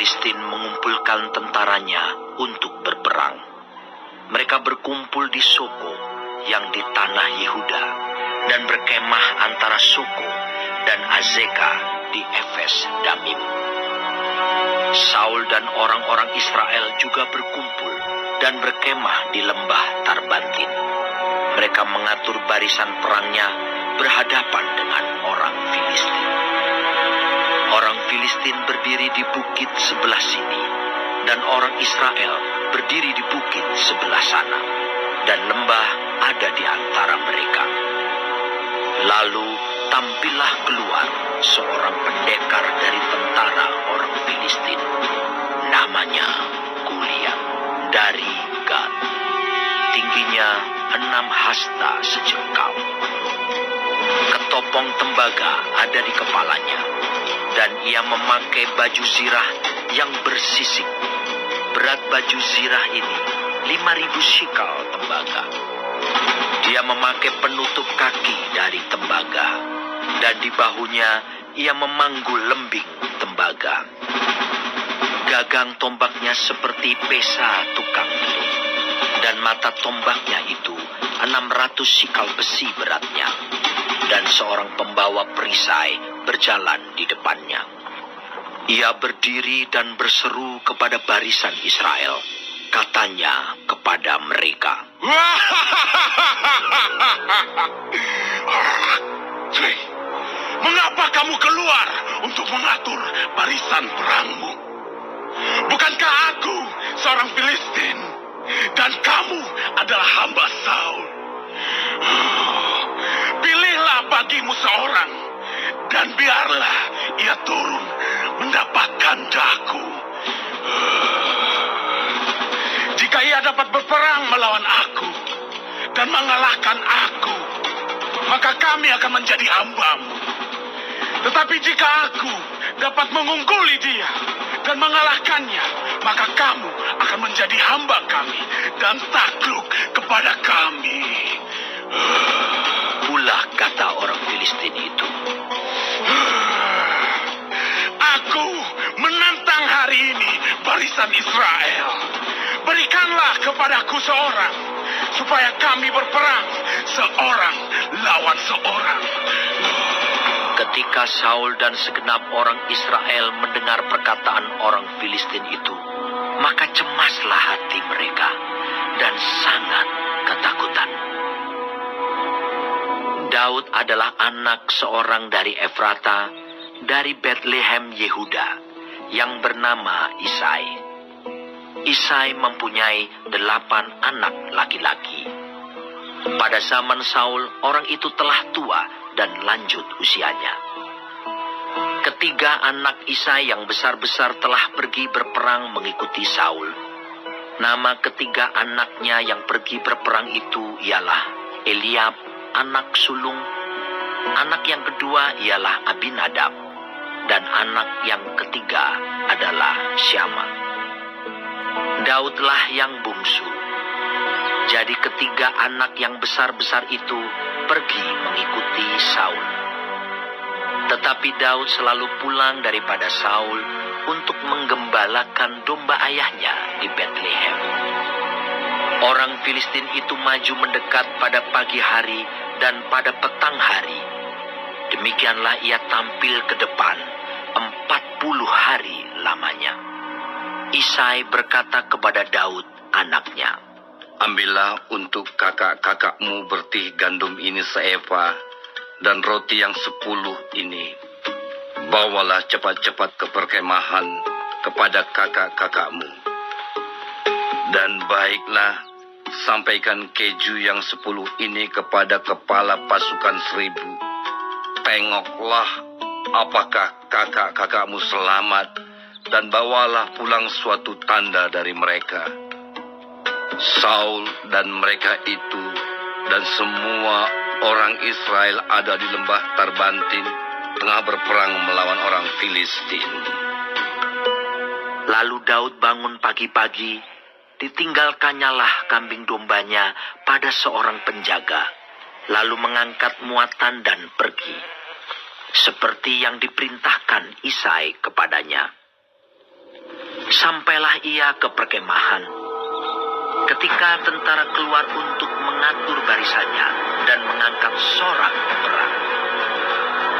Filistin mengumpulkan tentaranya untuk berperang. Mereka berkumpul di Soko yang di tanah Yehuda dan berkemah antara Soko dan Azeka di Efes Damim. Saul dan orang-orang Israel juga berkumpul dan berkemah di lembah Tarbantin. Mereka mengatur barisan perangnya berhadapan dengan orang Filistin. Orang Filistin berdiri di bukit sebelah sini, dan orang Israel berdiri di bukit sebelah sana, dan lembah ada di antara mereka. Lalu tampillah keluar seorang pendekar dari tentara orang Filistin, namanya Goliat dari Gat. Tingginya 6 hasta sejengkal. Ketopong tembaga ada di kepalanya, dan ia memakai baju zirah yang bersisik. Berat baju zirah ini 5.000 shikal tembaga. Dia memakai penutup kaki dari tembaga, dan di bahunya ia memanggul lembing tembaga. Gagang tombaknya seperti pesa tukang beduk, dan mata tombaknya itu 600 shikal besi beratnya, dan seorang pembawa perisai berjalan di depannya. Ia berdiri dan berseru kepada barisan Israel. Katanya kepada mereka, "Mengapa kamu keluar untuk mengatur barisan perangmu? Bukankah aku seorang Filistin, dan kamu adalah hamba Saul? Pilihlah bagimu seorang, dan biarlah ia turun mendapatkan daku. Jika ia dapat berperang melawan aku dan mengalahkan aku, maka kami akan menjadi hambamu. Tetapi jika aku dapat mengungguli dia dan mengalahkannya, maka kamu akan menjadi hamba kami dan takluk kepada kami." Pula kata orang Filistin itu, "Aku menantang hari ini barisan Israel. Berikanlah kepadaku seorang, supaya kami berperang seorang lawan seorang." Ketika Saul dan segenap orang Israel mendengar perkataan orang Filistin itu, maka cemaslah hati mereka dan sangat ketakutan. Daud adalah anak seorang dari Efrata, dari Betlehem Yehuda, yang bernama Isai. Isai mempunyai 8 anak laki-laki. Pada zaman Saul, orang itu telah tua dan lanjut usianya. Ketiga anak Isai yang besar-besar telah pergi berperang mengikuti Saul. Nama ketiga anaknya yang pergi berperang itu ialah Eliab, anak sulung. Anak yang kedua ialah Abinadab, dan anak yang ketiga adalah Syama. Daudlah yang bungsu. Jadi ketiga anak yang besar-besar itu pergi mengikuti Saul. Tetapi Daud selalu pulang daripada Saul untuk menggembalakan domba ayahnya di Betlehem. Orang Filistin itu maju mendekat pada pagi hari dan pada petang hari. Demikianlah ia tampil ke depan 40 hari lamanya. Isai berkata kepada Daud anaknya, "Ambillah untuk kakak-kakakmu bertih gandum ini seeva, dan roti yang 10 ini. Bawalah cepat-cepat ke perkemahan kepada kakak-kakakmu. Dan baiklah, sampaikan keju yang 10 ini kepada kepala pasukan 1000. Tengoklah apakah kakak-kakakmu selamat, dan bawalah pulang suatu tanda dari mereka." Saul dan mereka itu dan semua orang Israel ada di lembah Tarbantin, tengah berperang melawan orang Filistin. Lalu Daud bangun pagi-pagi, ditinggalkannyalah kambing dombanya pada seorang penjaga, lalu mengangkat muatan dan pergi, seperti yang diperintahkan Isai kepadanya. Sampailah ia ke perkemahan. Ketika tentara keluar untuk mengatur barisannya dan mengangkat sorak perang,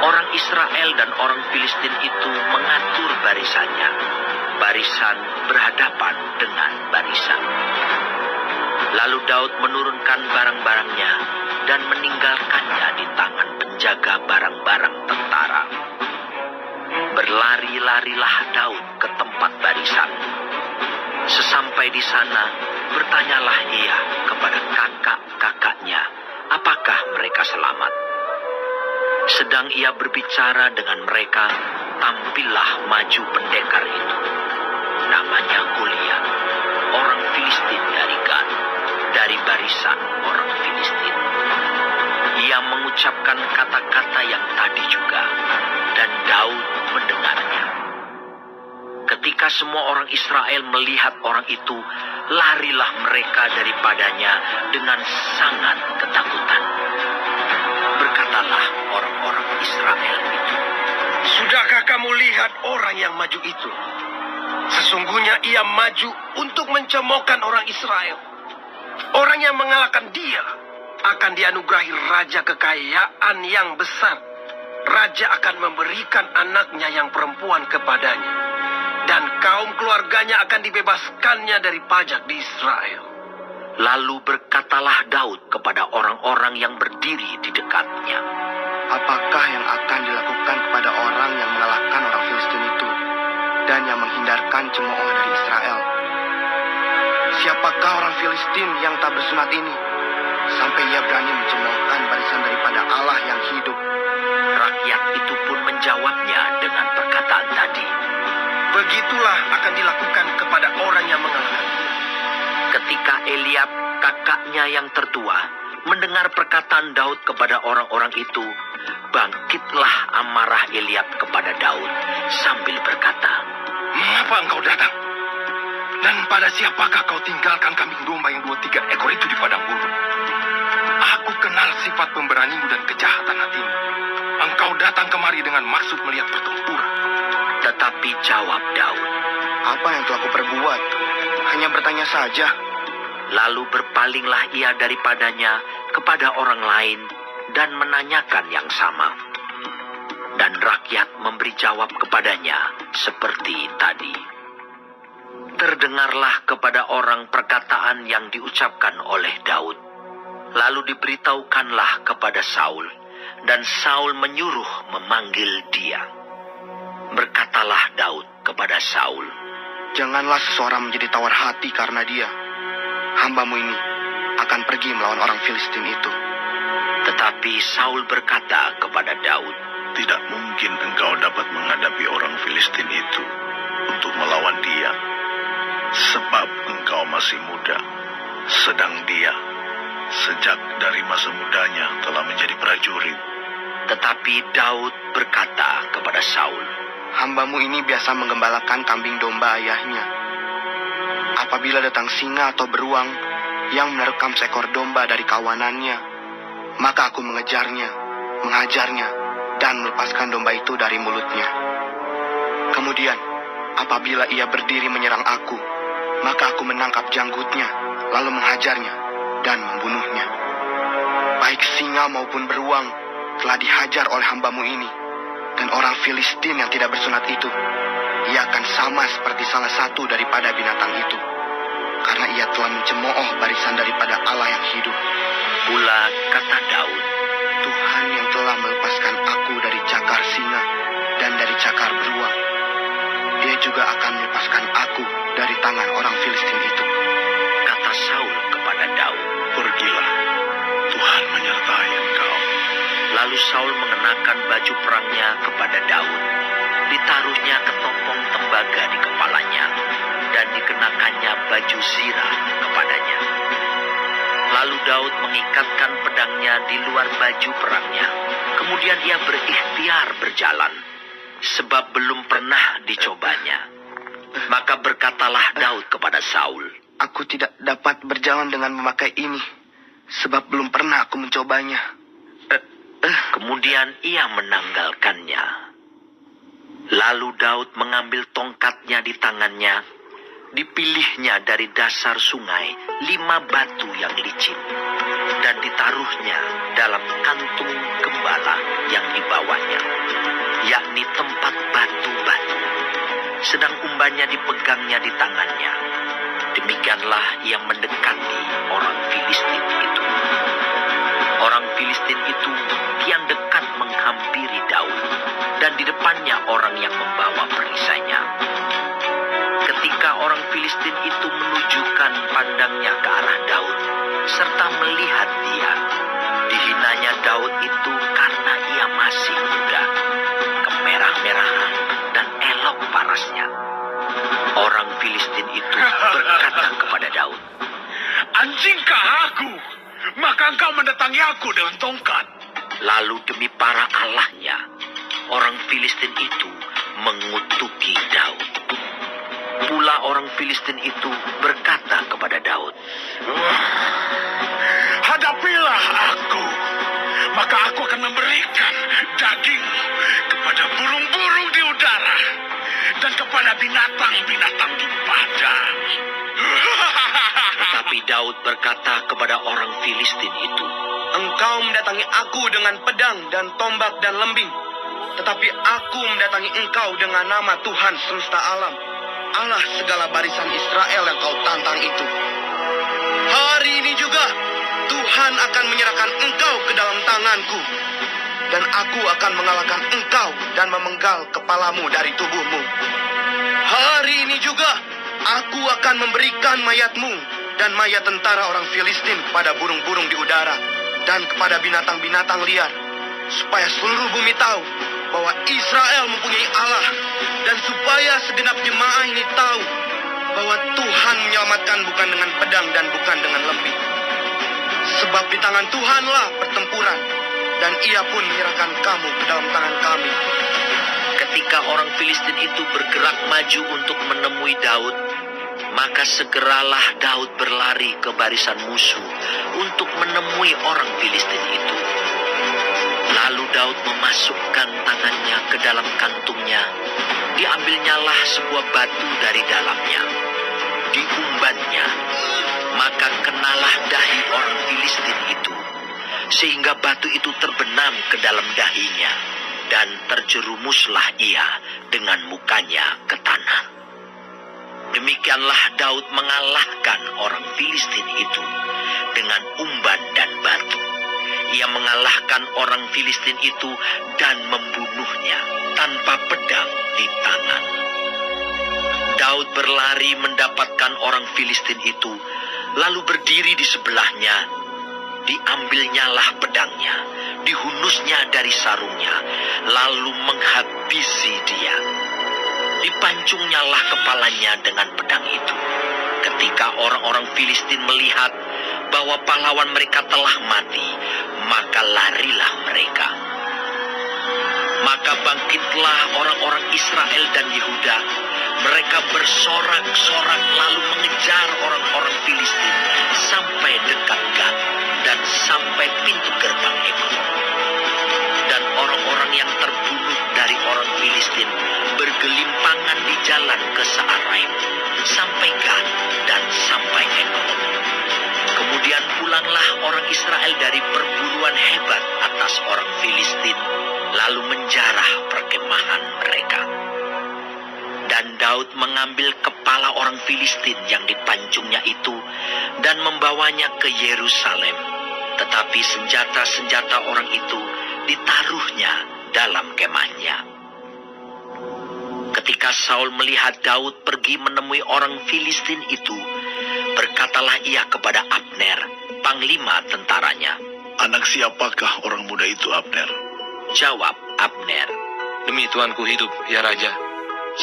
orang Israel dan orang Filistin itu mengatur barisannya. Barisan berhadapan dengan barisan. Lalu Daud menurunkan barang-barangnya dan meninggalkannya di tangan penjaga barang-barang tentara. Berlari-larilah Daud ke tempat barisan. Sesampai di sana, bertanyalah ia kepada kakak-kakaknya, apakah mereka selamat. Sedang ia berbicara dengan mereka, tampillah maju pendekar itu. Namanya Goliat, orang Filistin dari Gad, dari barisan orang Filistin. Ia mengucapkan kata-kata yang tadi juga, dan Daud mendengarnya. Ketika semua orang Israel melihat orang itu, larilah mereka daripadanya dengan sangat ketakutan. Berkatalah orang-orang Israel itu, "Sudahkah kamu lihat orang yang maju itu? Sesungguhnya ia maju untuk mencemoohkan orang Israel. Orang yang mengalahkan dia akan dianugerahi raja kekayaan yang besar. Raja akan memberikan anaknya yang perempuan kepadanya, dan kaum keluarganya akan dibebaskannya dari pajak di Israel." Lalu berkatalah Daud kepada orang-orang yang berdiri di dekatnya, Apakah yang akan dilakukan kepada orang yang mengalahkan orang Filistin itu dan yang menghindarkan cemooh dari Israel? Siapakah orang Filistin yang tak bersunat ini sampai ia berani mencemoohkan barisan daripada Allah yang hidup? Rakyat itu pun menjawabnya dengan perkataan tadi. Begitulah akan dilakukan kepada orang yang mengalahkan dia. Ketika Eliab, kakaknya yang tertua, mendengar perkataan Daud kepada orang-orang itu, bangkitlah amarah Eliab kepada Daud sambil berkata, "Mengapa engkau datang? Dan pada siapakah kau tinggalkan kambing domba yang 2-3 ekor itu di padang gurun? Aku kenal sifat pemberanimu dan kejahatan hatimu. Engkau datang kemari dengan maksud melihat pertempuran." Tetapi jawab Daud, Apa yang telah kuperbuat? Hanya bertanya saja. lalu berpalinglah ia daripadanya kepada orang lain dan menanyakan yang sama. Dan rakyat memberi jawab kepadanya seperti tadi. Terdengarlah kepada orang perkataan yang diucapkan oleh Daud. Lalu diberitahukanlah kepada Saul, dan Saul menyuruh memanggil dia. Berkatalah Daud kepada Saul, Janganlah seseorang menjadi tawar hati karena dia. Hambamu ini akan pergi melawan orang Filistin itu. tetapi Saul berkata kepada Daud, Tidak mungkin engkau dapat menghadapi orang Filistin itu untuk melawan dia, sebab engkau masih muda, sedang dia sejak dari masa mudanya telah menjadi prajurit. Tetapi Daud berkata kepada Saul, Hambamu ini biasa menggembalakan kambing domba ayahnya. Apabila datang singa atau beruang yang menerkam seekor domba dari kawanannya, maka aku mengejarnya, menghajarnya, dan melepaskan domba itu dari mulutnya. Kemudian, apabila ia berdiri menyerang aku, maka aku menangkap janggutnya, lalu menghajarnya, dan membunuhnya. Baik singa maupun beruang telah dihajar oleh hambamu ini, dan orang Filistin yang tidak bersunat itu, ia akan sama seperti salah satu daripada binatang itu, karena ia telah mencemooh barisan daripada Allah yang hidup. pula kata Daud, Tuhan yang telah melepaskan aku dari cakar singa dan dari cakar beruang, dia juga akan melepaskan aku dari tangan orang Filistin itu. kata Saul kepada Daud. Pergilah, Tuhan menyertai engkau. Lalu Saul mengenakan baju perangnya kepada Daud. Ditaruhnya ketopong tembaga di kepalanya, dan dikenakannya baju zirah kepadanya. Lalu Daud mengikatkan pedangnya di luar baju perangnya. Kemudian ia berikhtiar berjalan, sebab belum pernah dicobanya. Maka berkatalah Daud kepada Saul, Aku tidak dapat berjalan dengan memakai ini, sebab belum pernah aku mencobanya. Kemudian ia menanggalkannya. Lalu Daud mengambil tongkatnya di tangannya Dipilihnya dari dasar sungai 5 batu yang licin, dan ditaruhnya dalam kantung gembala yang dibawanya, yakni tempat batu-batu. Sedang umbannya dipegangnya di tangannya. Demikianlah ia mendekati orang Filistin itu. Orang Filistin itu kian dekat menghampiri Daud, dan di depannya orang yang membawa perisainya. Ketika orang Filistin itu menunjukkan pandangnya ke arah Daud, serta melihat dia, dihinanya Daud itu karena ia masih muda, kemerah-merahan, dan elok parasnya. Orang Filistin itu berkata kepada Daud, Anjingkah aku? Maka engkau mendatangi aku dengan tongkat. lalu demi para allahnya, orang Filistin itu mengutuki Daud. Pula orang Filistin itu berkata kepada Daud, Hadapilah aku, maka aku akan memberikan daging kepada burung-burung di udara dan kepada binatang-binatang di padang. tetapi Daud berkata kepada orang Filistin itu, Engkau mendatangi aku dengan pedang dan tombak dan lembing, tetapi aku mendatangi engkau dengan nama Tuhan semesta alam, Allah segala barisan Israel yang kau tantang itu. Hari ini juga Tuhan akan menyerahkan engkau ke dalam tanganku, dan aku akan mengalahkan engkau dan memenggal kepalamu dari tubuhmu. Hari ini juga aku akan memberikan mayatmu dan mayat tentara orang Filistin kepada burung-burung di udara dan kepada binatang-binatang liar, supaya seluruh bumi tahu bahwa Israel mempunyai Allah, dan supaya segenap jemaah ini tahu bahwa Tuhan menyelamatkan bukan dengan pedang dan bukan dengan lembing. Sebab di tangan Tuhanlah pertempuran, dan ia pun menyerahkan kamu ke dalam tangan kami. ketika orang Filistin itu bergerak maju untuk menemui Daud, maka segeralah Daud berlari ke barisan musuh untuk menemui orang Filistin itu. Lalu Daud memasukkan tangannya ke dalam kantungnya, diambilnyalah sebuah batu dari dalamnya, diumbannya, maka kenalah dahi orang Filistin itu, sehingga batu itu terbenam ke dalam dahinya, dan terjerumuslah ia dengan mukanya ke tanah. Demikianlah Daud mengalahkan orang Filistin itu dengan umban dan batu. Ia mengalahkan orang Filistin itu dan membunuhnya tanpa pedang di tangan. Daud berlari mendapatkan orang Filistin itu, lalu berdiri di sebelahnya. Diambilnyalah pedangnya, dihunusnya dari sarungnya, lalu menghabisi dia. Dipancungnyalah kepalanya dengan pedang itu. Ketika orang-orang Filistin melihat bahwa pahlawan mereka telah mati, maka larilah mereka. Maka bangkitlah orang-orang Israel dan Yehuda. Mereka bersorak-sorak lalu mengejar orang-orang Filistin sampai dekat Gat dan sampai pintu gerbang Ekron. Dan orang-orang yang terbunuh dari orang Filistin bergelimpangan di jalan ke Saaraim sampai Gat dan sampai Ekron. Kemudian pulanglah orang Israel dari perburuan hebat atas orang Filistin, lalu menjarah perkemahan mereka. Dan Daud mengambil kepala orang Filistin yang dipancungnya itu dan membawanya ke Yerusalem. Tetapi senjata-senjata orang itu ditaruhnya dalam kemahnya. Ketika Saul melihat Daud pergi menemui orang Filistin itu, berkatalah ia kepada Abner, panglima tentaranya. Anak siapakah orang muda itu, Abner? Jawab Abner, Demi Tuanku hidup, ya Raja,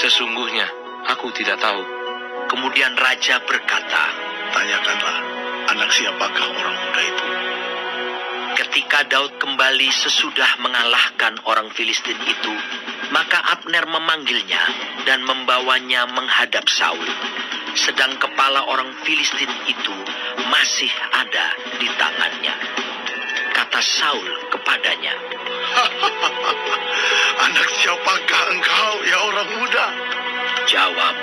sesungguhnya aku tidak tahu. Kemudian Raja berkata, Tanyakanlah, anak siapakah orang muda itu? ketika Daud kembali sesudah mengalahkan orang Filistin itu, maka Abner memanggilnya dan membawanya menghadap Saul. Sedang kepala orang Filistin itu masih ada di tangannya. Kata Saul kepadanya, Anak siapakah engkau, ya orang muda? Jawab